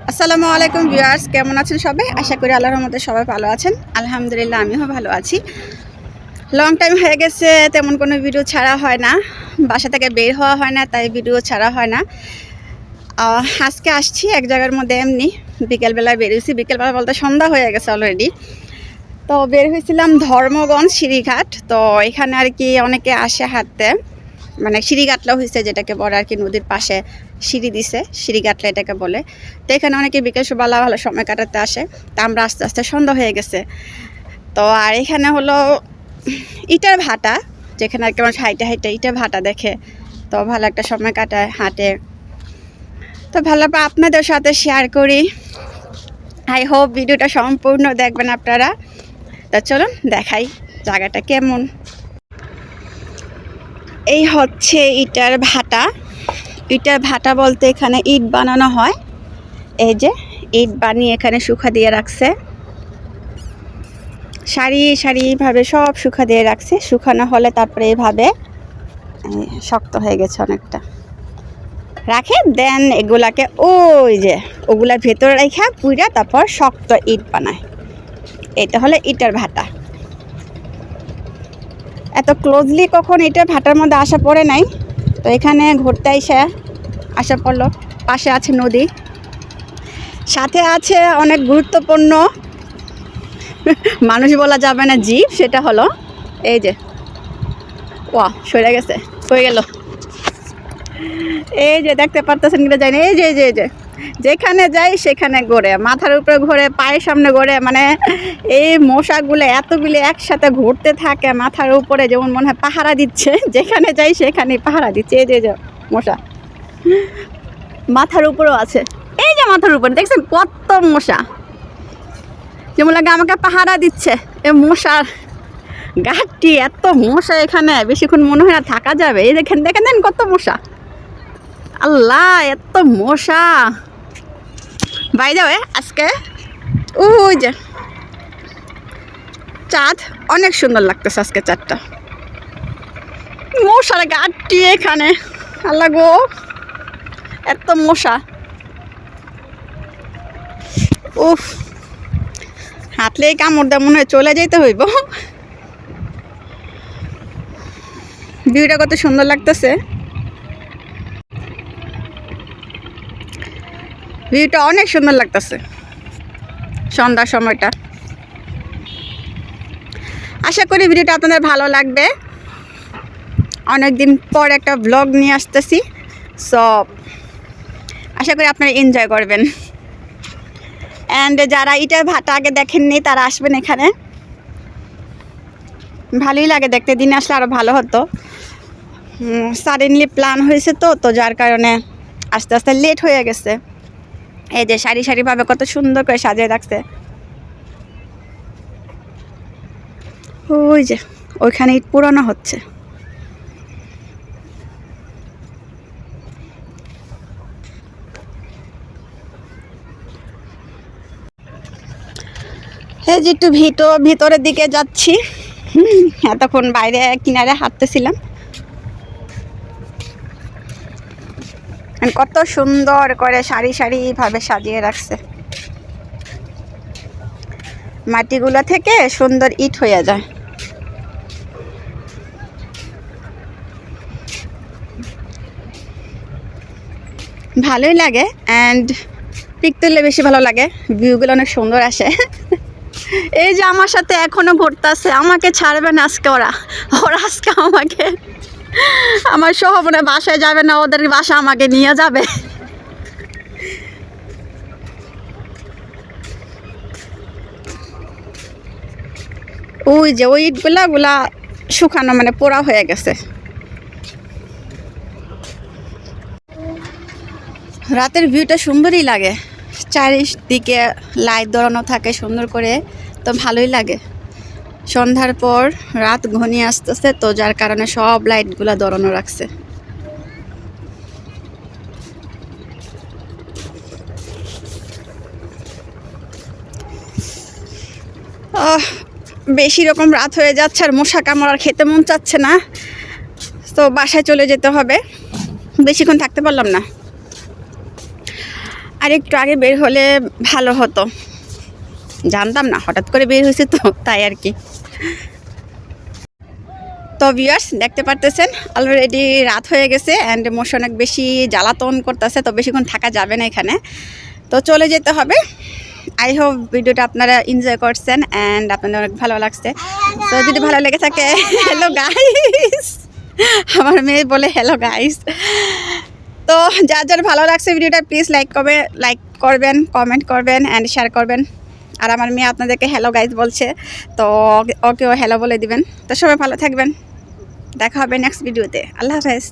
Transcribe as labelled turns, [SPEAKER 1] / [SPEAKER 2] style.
[SPEAKER 1] আসসালামু আলাইকুম ভিউয়ার্স, কেমন আছেন সবাই? আশা করি আল্লাহর রহমতে সবাই ভালো আছেন। আলহামদুলিল্লাহ আমিও ভালো আছি। লং টাইম হয়ে গেছে, তেমন কোনো ভিডিও ছাড়া হয় না, বাসা থেকে বের হওয়া হয় না, তাই ভিডিও ছাড়া হয় না। আজকে আসছি এক জায়গার মধ্যে এমনি বিকেলবেলায় বেরিয়েছি। বিকেলবেলা বলতে সন্ধ্যা হয়ে গেছে অলরেডি। তো বের হয়েছিলাম ধর্মগঞ্জ সিঁড়িঘাট। তো এখানে আর কি অনেকে আসে হাঁটতে, মানে সিঁড়িঘাটলা হয়েছে যেটাকে বলে আর কি, নদীর পাশে সিঁড়ি দিছে, সিঁড়িঘাটলা এটাকে বলে। তো এখানে অনেকে বিকেলবেলা ভালো সময় কাটাতে আসে। তা আমরা আস্তে আস্তে সন্ধ্যা হয়ে গেছে। তো আর এখানে হলো ইটার ভাটা, যেখানে আর কি আমার হাইটে হাইটে ইটার ভাটা দেখে তো ভালো একটা সময় কাটায় হাঁটে। তো ভালো আপনাদের সাথে শেয়ার করি। আই হোপ ভিডিওটা সম্পূর্ণ দেখবেন আপনারা। তা চলুন দেখাই জায়গাটা কেমন। এই হচ্ছে ইটার ভাটা। ইটার ভাটা বলতে এখানে ইট বানানো হয়। এই যে ইট বানিয়ে এখানে শুকা দিয়ে রাখছে, সারি সারিভাবে সব শুকা দিয়ে রাখছে। শুকানো হলে তারপরে এইভাবে শক্ত হয়ে গেছে অনেকটা রাখে, দেন এগুলাকে ওই যে ওগুলার ভেতরে রেখে পুইরা তারপর শক্ত ইট বানায়। এটা হলো ইটার ভাটা। এত ক্লোজলি কখন ইটার ভাটার মধ্যে আসা পড়ে নাই, তো এখানে ঘুরতে আসা পড়লো। পাশে আছে নদী, সাথে আছে অনেক গুরুত্বপূর্ণ মানুষ বলা যাবে না জীব, সেটা হলো এই যে ওয়া সরে গেছে, হয়ে গেল। এই যে দেখতে পারতেছেন কিনা জানি, এই যে এই যে এই যে যেখানে যাই সেখানে ঘোরে, মাথার উপরে ঘোরে, পায়ের সামনে ঘোরে। মানে এই মশাগুলো এতগুলি একসাথে ঘুরতে থাকে মাথার উপরে, যেমন মনে হয় পাহারা দিচ্ছে। যেখানে যাই সেখানে পাহারা দিচ্ছে। এই যে মশা মাথার উপরেও আছে, এই যে মাথার উপরে দেখছেন কত মশা, যেমন লাগে আমাকে পাহারা দিচ্ছে। এই মশার গাছটি এত মশা, এখানে বেশিক্ষণ মনে হয় না থাকা যাবে। এই দেখেন দেখেন দেন কত মশা, আল্লাহ এত মশা। বাই দ্য ওয়ে আজকে ওই যে চাঁদ অনেক সুন্দর লাগতেছে আজকে, চাঁদটা। মশার গাছটি এখানে, আল্লাহ গো এত মশা, উফ হাতলেই কামড় দেয়, মনে হয় চলে যেতে হইব। ভিউটা কত সুন্দর লাগতেছে, ভিউটা অনেক সুন্দর লাগতেছে সন্ধ্যার সময়টা। আশা করি ভিডিওটা আপনাদের ভালো লাগবে। অনেক দিন পর একটা ব্লগ নিয়ে আসতেছি, সো আশা করি আপনারা এনজয় করবেন। অ্যান্ড যারা ইটার ভাটা আগে দেখেননি তারা আসবেন এখানে, ভালোই লাগে দেখতে। দিনে আসলে আরও ভালো হতো, সাডেনলি প্ল্যান হয়েছে তো যার কারণে আস্তে আস্তে লেট হয়ে গেছে। এই যে সারি সারিভাবে কত সুন্দর করে সাজিয়ে রাখছে। ওই যে ওইখানে ইট পুরানো হচ্ছে। এই যে একটু ভিতরের দিকে যাচ্ছি। এতক্ষণ বাইরে কিনারে হাঁটতেছিলাম। কত সুন্দর করে সারি সারিভাবে সাজিয়ে রাখছে, মাটিগুলো থেকে সুন্দর ইট হয়ে যায়। ভালোই লাগে, অ্যান্ড পিক তুললে বেশি ভালো লাগে, ভিউগুলো অনেক সুন্দর আসে। এই যে আমার সাথে এখনো ঘুরতেছে, আমাকে ছাড়বে না আজকে ওরা আজকে আমাকে, আমার সহবনে বাসায় যাবে না, ওদের বাসা আমাকে নিয়ে যাবে। ওই যে ওই ইটগুলা শুকানো, মানে পোড়া হয়ে গেছে। রাতের ভিউটা সুন্দরই লাগে, চারিদিকে লাইট ধরানো থাকে সুন্দর করে, তো ভালোই লাগে। সন্ধ্যার পর রাত ঘনিয়ে আসতেছে, তো যার কারণে সব লাইটগুলো ধরানো রাখছে। বেশি রকম রাত হয়ে যাচ্ছে আর মশা কামড় আর খেতে মন চাচ্ছে না, তো বাসায় চলে যেতে হবে, বেশিক্ষণ থাকতে পারলাম না। আর একটু আগে বের হলে ভালো হতো, জানতাম না, হঠাৎ করে বের হয়েছে তো তাই আর কি। তো ভিউয়ার্স দেখতে পারতেছেন অলরেডি রাত হয়ে গেছে অ্যান্ড মোশন অনেক বেশি জ্বালাতন করতেছে, তো বেশিক্ষণ থাকা যাবে না এখানে, তো চলে যেতে হবে। আই হোপ ভিডিওটা আপনারা এনজয় করছেন অ্যান্ড আপনাদের অনেক ভালো লাগছে। তো যদি ভালো লেগে থাকে হ্যালো গাইস, আমার মেয়ে বলে হ্যালো গাইস। তো যার যার ভালো লাগছে ভিডিওটা প্লিজ লাইক করবেন, কমেন্ট করবেন অ্যান্ড শেয়ার করবেন। আর আমার মেয়ে আপনাদেরকে হ্যালো গাইস বলছে, তো ওকেও হ্যালো বলে দিবেন। তো সবাই ভালো থাকবেন, দেখা হবে নেক্সট ভিডিওতে। আল্লাহ হাফেজ।